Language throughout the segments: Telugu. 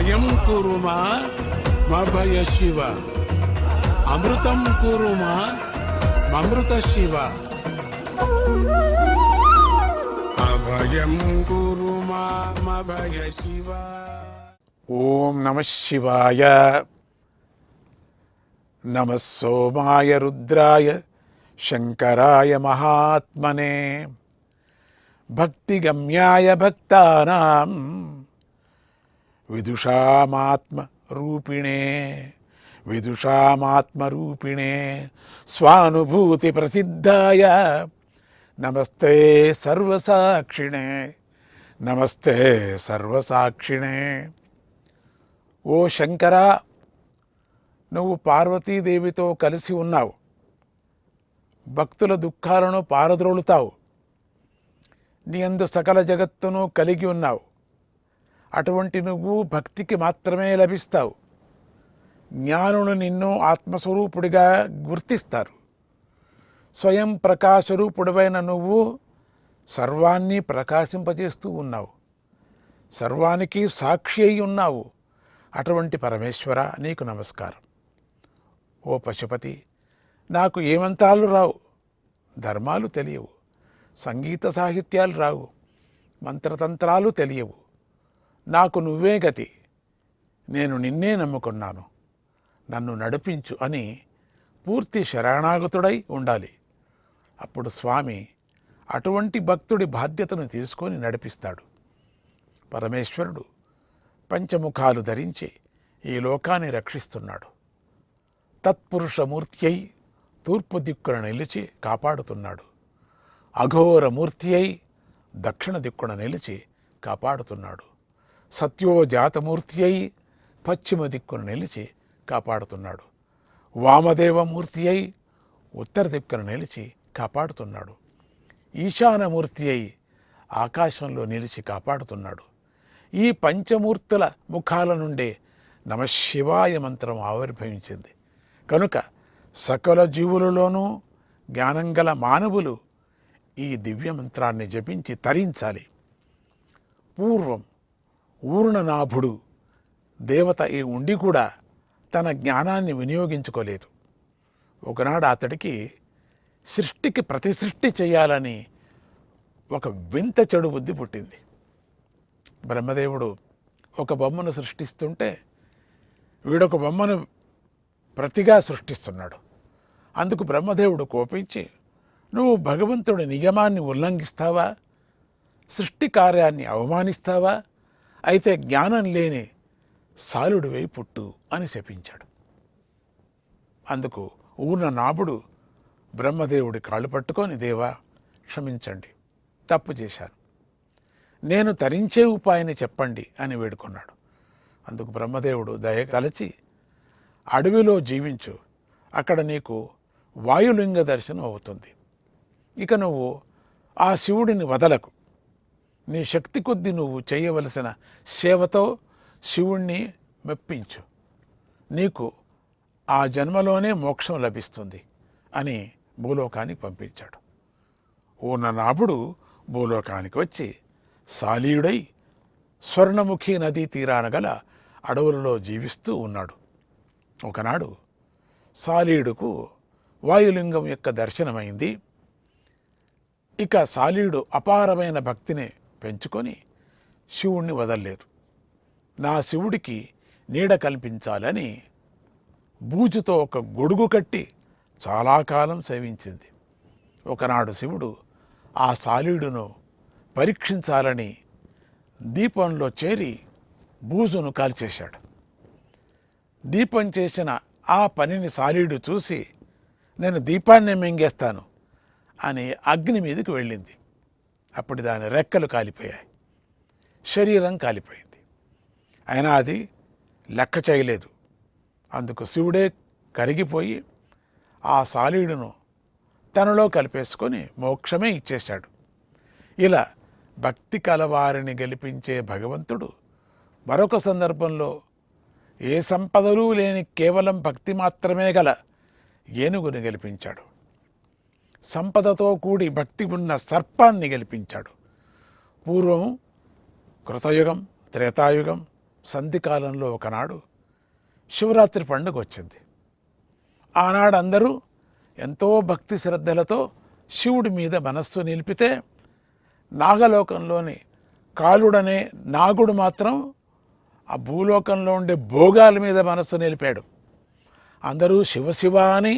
అభయం కురుమా మభయ శివ, అమృతం కురుమా మమృత శివ, అభయం కురుమా మభయ శివ. ఓం నమః శివాయ. నమః సోమాయ రుద్రాయ శంకరాయ మహాత్మనే. భక్తిగమ్యాయ భక్తానాం విదుషామాత్మరూపిణే విదుషామాత్మరూపిణే స్వానుభూతి ప్రసిద్ధాయ నమస్తే సర్వసాక్షిణే నమస్తే సర్వసాక్షిణే. ఓ శంకరా, నువ్వు పార్వతీదేవితో కలిసి ఉన్నావు. భక్తుల దుఃఖాలను పారద్రోలుతావు. నీ యందు సకల జగత్తును కలిగి ఉన్నావు. అటువంటి నువ్వు భక్తికి మాత్రమే లభిస్తావు. జ్ఞానులు నిన్ను ఆత్మస్వరూపుడిగా గుర్తిస్తారు. స్వయం ప్రకాశరూపుడివైన నువ్వు సర్వాన్ని ప్రకాశింపజేస్తూ ఉన్నావు. సర్వానికి సాక్షి అయి ఉన్నావు. అటువంటి పరమేశ్వర, నీకు నమస్కారం. ఓ పశుపతి, నాకు ఏ మంత్రాలు రావు, ధర్మాలు తెలియవు, సంగీత సాహిత్యాలు రావు, మంత్రతంత్రాలు తెలియవు. నాకు నువ్వే గతి, నేను నిన్నే నమ్ముకున్నాను, నన్ను నడిపించు అని పూర్తి శరణాగతుడై ఉండాలి. అప్పుడు స్వామి అటువంటి భక్తుడి బాధ్యతను తీసుకొని నడిపిస్తాడు. పరమేశ్వరుడు పంచముఖాలు ధరించి ఈ లోకాన్ని రక్షిస్తున్నాడు. తత్పురుషమూర్తి అయి తూర్పు దిక్కున నిలిచి కాపాడుతున్నాడు. అఘోరమూర్తి అయి దక్షిణ దిక్కున నిలిచి కాపాడుతున్నాడు. సత్యోజాతమూర్తి అయి పశ్చిమ దిక్కున నిలిచి కాపాడుతున్నాడు. వామదేవమూర్తి అయి ఉత్తర దిక్కున నిలిచి కాపాడుతున్నాడు. ఈశానమూర్తి అయి ఆకాశంలో నిలిచి కాపాడుతున్నాడు. ఈ పంచమూర్తుల ముఖాల నుండే నమశివాయ మంత్రం ఆవిర్భవించింది. కనుక సకల జీవులలోనూ జ్ఞానం గల మానవులు ఈ దివ్య మంత్రాన్ని జపించి తరించాలి. పూర్వం ఊర్ణనాభుడు దేవత ఈ ఉండి కూడా తన జ్ఞానాన్ని వినియోగించుకోలేదు. ఒకనాడు అతడికి సృష్టికి ప్రతిసృష్టి చేయాలని ఒక వింత చెడు బుద్ధి పుట్టింది. బ్రహ్మదేవుడు ఒక బొమ్మను సృష్టిస్తుంటే వీడొక బొమ్మను ప్రతిగా సృష్టిస్తున్నాడు. అందుకు బ్రహ్మదేవుడు కోపించి, నువ్వు భగవంతుడి నియమాన్ని ఉల్లంఘిస్తావా, సృష్టి కార్యాన్ని అవమానిస్తావా, అయితే జ్ఞానం లేని సాలుడివై పుట్టు అని శపించాడు. అందుకు ఊర్ణనాభుడు బ్రహ్మదేవుడి కాళ్ళు పట్టుకొని, దేవా క్షమించండి, తప్పు చేశాను, నేను తరించే ఉపాయాన్ని చెప్పండి అని వేడుకున్నాడు. అందుకు బ్రహ్మదేవుడు దయ తలచి, అడవిలో జీవించు, అక్కడ నీకు వాయులింగ దర్శనం అవుతుంది. ఇక నువ్వు ఆ శివుడిని వదలకు. నీ శక్తి కొద్దీ నువ్వు చేయవలసిన సేవతో శివుణ్ణి మెప్పించు, నీకు ఆ జన్మలోనే మోక్షం లభిస్తుంది అని భూలోకానికి పంపించాడు. ఊర్ణనాభుడు భూలోకానికి వచ్చి సాలీయుడై స్వర్ణముఖి నదీ తీరాన గల అడవులలో జీవిస్తూ ఉన్నాడు. ఒకనాడు సాలీయుడుకు వాయులింగం యొక్క దర్శనమైంది. ఇక సాలీయుడు అపారమైన భక్తిని పెంచుకొని శివుణ్ణి వదల్లేదు. నా శివుడికి నీడ కల్పించాలని బూజుతో ఒక గొడుగు కట్టి చాలా కాలం సేవించింది. ఒకనాడు శివుడు ఆ సాలీయుడును పరీక్షించాలని దీపంలో చేరి బూజును కాల్చేశాడు. దీపం చేసిన ఆ పనిని సాలీయుడు చూసి, నేను దీపాన్నే మింగేస్తాను అని అగ్ని మీదకి వెళ్ళింది. అప్పుడు దాని రెక్కలు కాలిపోయాయి, శరీరం కాలిపోయింది. అయినా అది లెక్క చేయలేదు. అందుకు శివుడే కరిగిపోయి ఆ సాలీయుడును తనలో కలిపేసుకొని మోక్షమే ఇచ్చేశాడు. ఇలా భక్తి కలవారిని గెలిపించే భగవంతుడు మరొక సందర్భంలో ఏ సంపదలు లేని కేవలం భక్తి మాత్రమే గల ఏనుగుని గెలిపించాడు. సంపదతో కూడి భక్తి ఉన్న సర్పాన్ని గెలిపించాడు. పూర్వం కృతయుగం, త్రేతాయుగం, సంధికాలంలో ఒకనాడు శివరాత్రి పండుగ వచ్చింది. ఆనాడు అందరూ ఎంతో భక్తి శ్రద్ధలతో శివుడి మీద మనస్సు నిలిపితే నాగలోకంలోని కాలుడనే నాగుడు మాత్రం ఆ భూలోకంలో ఉండే భోగాల మీద మనస్సు నిలిపాడు. అందరూ శివశివ అని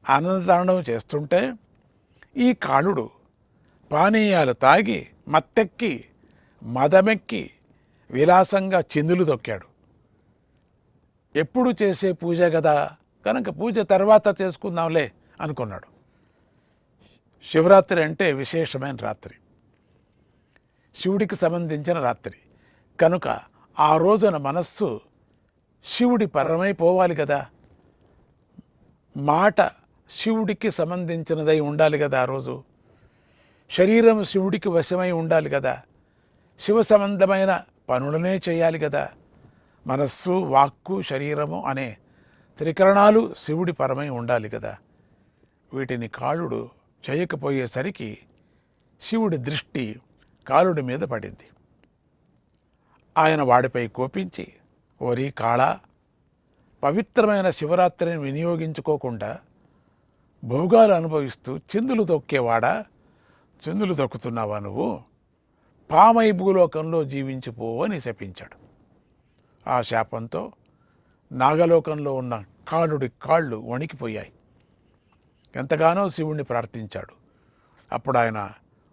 ఆనందతాండవం చేస్తుంటే ఈ కాలుడు పానీయాలు తాగి మత్తెక్కి మదమెక్కి విలాసంగా చిందులు తొక్కాడు. ఎప్పుడు చేసే పూజ కదా కనుక పూజ తర్వాత చేసుకుందాంలే అనుకున్నాడు. శివరాత్రి అంటే విశేషమైన రాత్రి, శివుడికి సంబంధించిన రాత్రి కనుక ఆ రోజున మనస్సు శివుడి పరమైపోవాలి కదా, మాట శివుడికి సంబంధించినదై ఉండాలి కదా, ఆ రోజు శరీరం శివుడికి వశమై ఉండాలి కదా, శివ సంబంధమైన పనులనే చేయాలి కదా, మనస్సు వాక్కు శరీరము అనే త్రికరణాలు శివుడి పరమై ఉండాలి కదా. వీటిని కాలుడు చేయకపోయేసరికి శివుడి దృష్టి కాలుడి మీద పడింది. ఆయన వాడిపై కోపించి, ఓరి కాళ, పవిత్రమైన శివరాత్రిని వినియోగించుకోకుండా భోగాలు అనుభవిస్తూ చిందులు తొక్కేవాడా, చిందులు తొక్కుతున్నావా నువ్వు, పామై భూలోకంలో జీవించిపో అని శపించాడు. ఆ శాపంతో నాగలోకంలో ఉన్న కాలుడి కాళ్ళు వణికిపోయాయి. ఎంతగానో శివుణ్ణి ప్రార్థించాడు. అప్పుడు ఆయన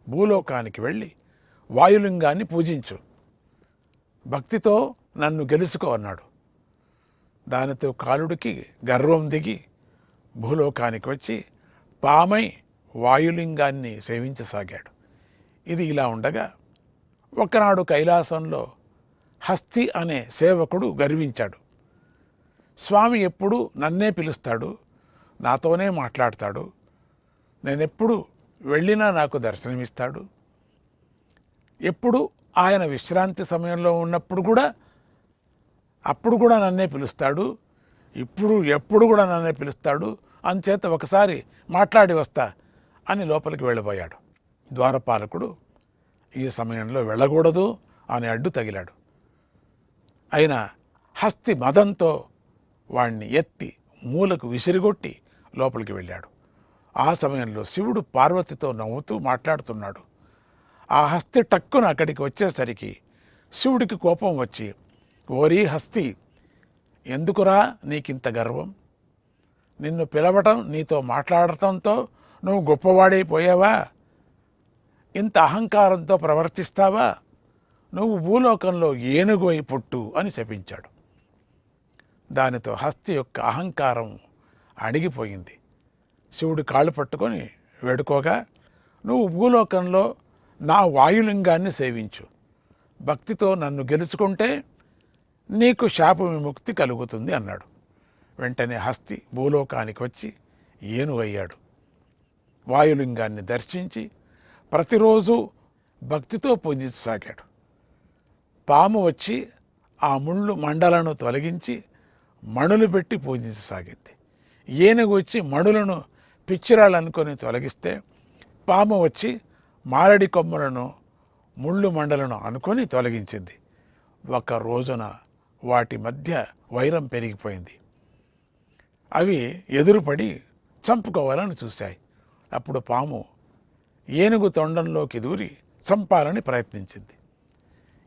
భూలోకానికి వెళ్ళి వాయులింగాన్ని పూజించు, భక్తితో నన్ను గెలుచుకో అన్నాడు. దానితో కాలుడికి గర్వం దిగి భూలోకానికి వచ్చి పామై వాయులింగాన్ని సేవించసాగాడు. ఇది ఇలా ఉండగా ఒకనాడు కైలాసంలో హస్తి అనే సేవకుడు గర్వించాడు. స్వామి ఎప్పుడు నన్నే పిలుస్తాడు, నాతోనే మాట్లాడతాడు, నేనెప్పుడు వెళ్ళినా నాకు దర్శనమిస్తాడు, ఎప్పుడు ఆయన విశ్రాంతి సమయంలో ఉన్నప్పుడు కూడా అప్పుడు కూడా నన్నే పిలుస్తాడు, ఎప్పుడు కూడా నన్నే పిలుస్తాడు, అంచేత ఒకసారి మాట్లాడి వస్తా అని లోపలికి వెళ్ళిపోయాడు. ద్వారపాలకుడు ఈ సమయంలో వెళ్ళకూడదు అని అడ్డు తగిలాడు. అయినా హస్తి మదంతో వాణ్ణి ఎత్తి మూలకు విసిరిగొట్టి లోపలికి వెళ్ళాడు. ఆ సమయంలో శివుడు పార్వతితో నవ్వుతూ మాట్లాడుతున్నాడు. ఆ హస్తి టక్కున అక్కడికి వచ్చేసరికి శివుడికి కోపం వచ్చి, ఓరీ హస్తి, ఎందుకురా నీకింత గర్వం, నిన్ను పిలవటం నీతో మాట్లాడటంతో నువ్వు గొప్పవాడైపోయావా, ఇంత అహంకారంతో ప్రవర్తిస్తావా, నువ్వు భూలోకంలో ఏనుగు అయి పుట్టు అని శపించాడు. దానితో హస్తి యొక్క అహంకారం అణిగిపోయింది. శివుడు కాళ్ళు పట్టుకొని వేడుకోగా, నువ్వు భూలోకంలో నా వాయులింగాన్ని సేవించు, భక్తితో నన్ను గెలుచుకుంటే నీకు శాప విముక్తి కలుగుతుంది అన్నాడు. వెంటనే హస్తి భూలోకానికి వచ్చి ఏనుగయ్యాడు. వాయులింగాన్ని దర్శించి ప్రతిరోజు భక్తితో పూజించసాగాడు. పాము వచ్చి ఆ ముళ్ళు మండలను తొలగించి మణులు పెట్టి పూజించసాగింది. ఏనుగు వచ్చి మణులను పిచ్చిరాళ్ళనుకొని తొలగిస్తే పాము వచ్చి మారడి కొమ్మలను ముళ్ళు మండలను అనుకొని తొలగించింది. ఒక రోజున వాటి మధ్య వైరం పెరిగిపోయింది. అవి ఎదురుపడి చంపుకోవాలని చూశాయి. అప్పుడు పాము ఏనుగు తొండంలోకి దూరి చంపాలని ప్రయత్నించింది.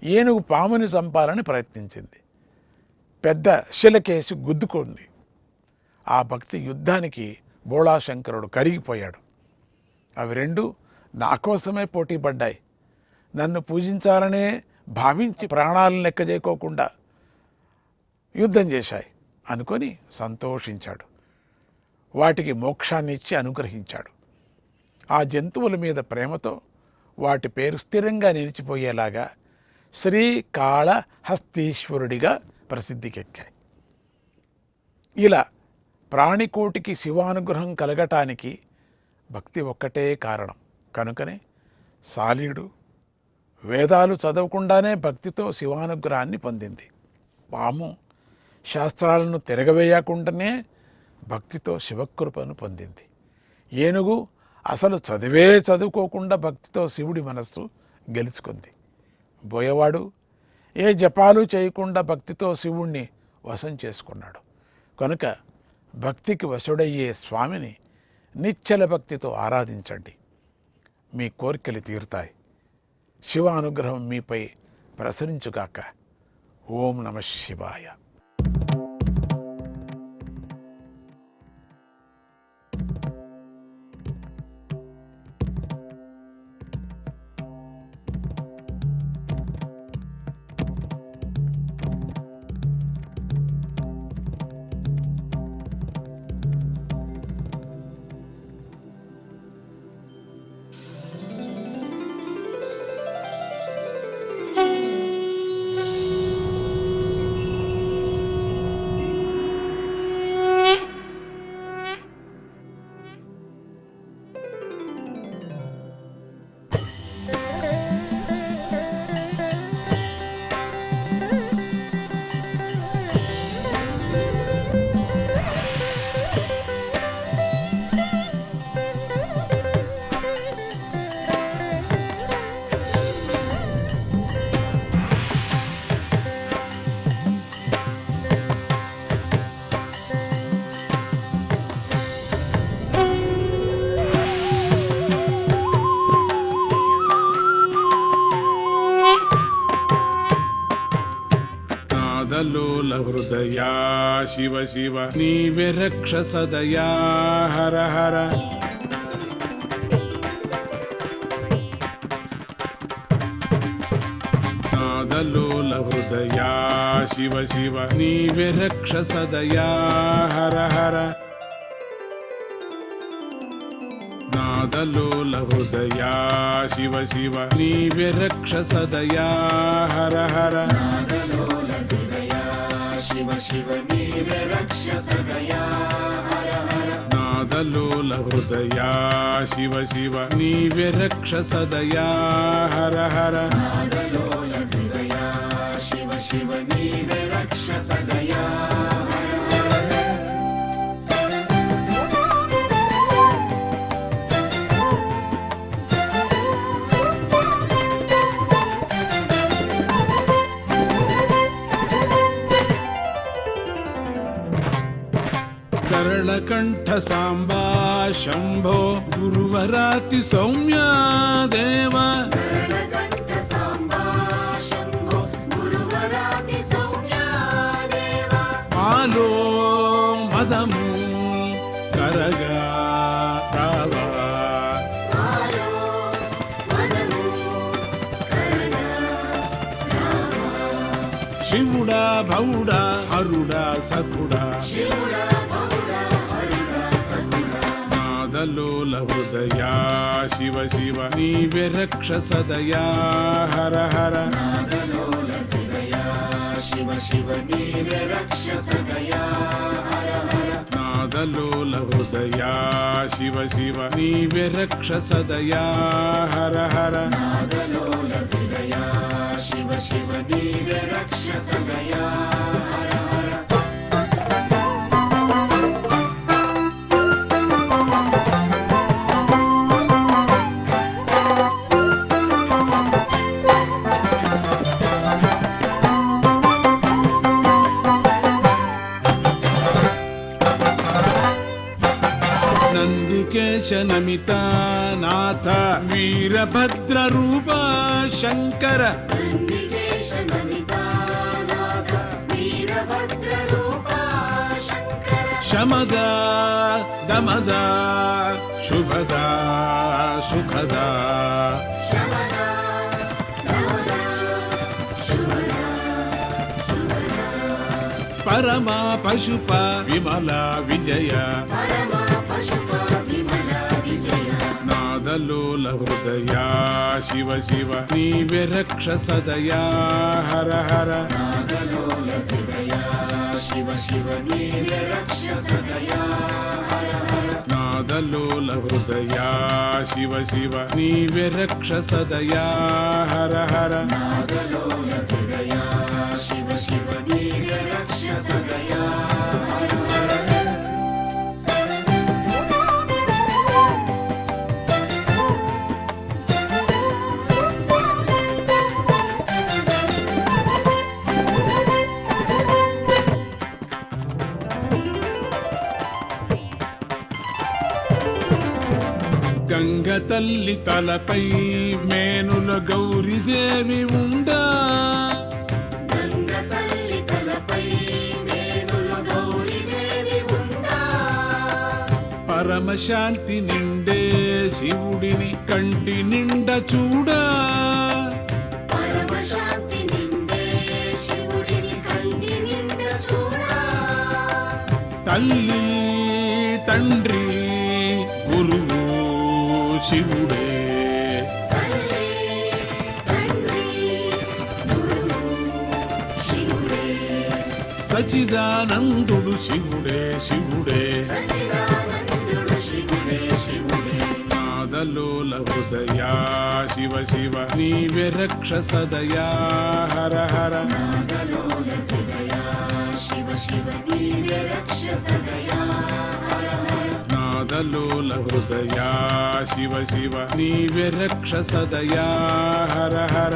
ఏనుగు పాముని చంపాలని ప్రయత్నించింది. పెద్ద శిలకేసి గుద్దుకుంది. ఆ భక్తి యుద్ధానికి బోళాశంకరుడు కరిగిపోయాడు. అవి రెండు నా కోసమే పోటీ పడ్డాయి, నన్ను పూజించాలనే భావించి ప్రాణాలను లెక్క చేయకోకుండా యుద్ధం చేశాయి అనుకొని సంతోషించాడు. వాటికి మోక్షాన్ని ఇచ్చి అనుగ్రహించాడు. ఆ జంతువుల మీద ప్రేమతో వాటి పేరు స్థిరంగా నిలిచిపోయేలాగా శ్రీకాళహస్తీశ్వరుడిగా ప్రసిద్ధికెక్కాయి. ఇలా ప్రాణికోటికి శివానుగ్రహం కలగటానికి భక్తి ఒక్కటే కారణం. కనుకనే సాలీడు వేదాలు చదవకుండానే భక్తితో శివానుగ్రహాన్ని పొందింది. పాము శాస్త్రాలను తిరగవేయకుండానే భక్తితో శివకృపను పొందింది. ఏనుగు అసలు చదువుకోకుండా భక్తితో శివుడి మనస్సు గెలుచుకుంది. బోయవాడు ఏ జపాలు చేయకుండా భక్తితో శివుణ్ణి వశం చేసుకున్నాడు. కనుక భక్తికి వశుడయ్యే స్వామిని నిశ్చల భక్తితో ఆరాధించండి. మీ కోరికలు తీరుతాయి. శివ అనుగ్రహం మీపై ప్రసరించుగాక. ఓం నమః శివాయ. లోల హృదయా శివ శివ నీవే రక్ష సదయా హర హర. నాదలోల హృదయా శివ శివ నీవే రక్ష సదయా హర హర. నాదలోల హృదయా శివ శివ నీవే రక్ష సదయా హర హర. నాదలోల హృదయా శివ శివ నీవే రక్ష సదయా హర హర. కరళకంఠ సాంబా శంభో గురువరాతి సౌమ్యా దేవ. ఆలో మదము కరగా రావా. శివుడా భవుడా హరుడా సకుడా. నాదలోల హృదయా శివ శివ నీవే రక్ష సదయా హర హర. నాదలోల హృదయా శివ శివ నీవే రక్ష సదయా హర హర. నాదలోల హృదయా శివ శివ నీవే రక్ష సదయా హర హర. నాదలోల హృదయా శివ శివ నీవే రక్ష సదయా హర హర. నందికేశనమిత నాథ వీరభద్ర రూప శంకర. శమదా దమదా శుభదా సుఖదా. పరమా పశుప విమల విజయ. నాదలోల హృదయా శివ శివ నీవే రక్ష సదయా హర హర. నాదలోల హృదయా శివ శివ నీవే రక్ష సదయా హర హర. నాదలోల హృదయా శివ శివ నీవే రక్ష సదయా హర హర. నాదలోల హృదయా శివ శివ నీవే రక్ష సదయా హర హర. గంగ తల్లి తలపై మేనుల గౌరీదేవి ఉండా పరమశాంతి నిండే శివుడిని కంటి నిండ చూడా తల్లి తండ్రి గురువు శివుడే సచిదానందుడు శివుడే శివుడే నాదలోల హృదయా శివ శివ నీవే రక్ష సదయా హర హర నాదలోల హృదయా శివ శివ నీవే రక్ష సదయా హర హర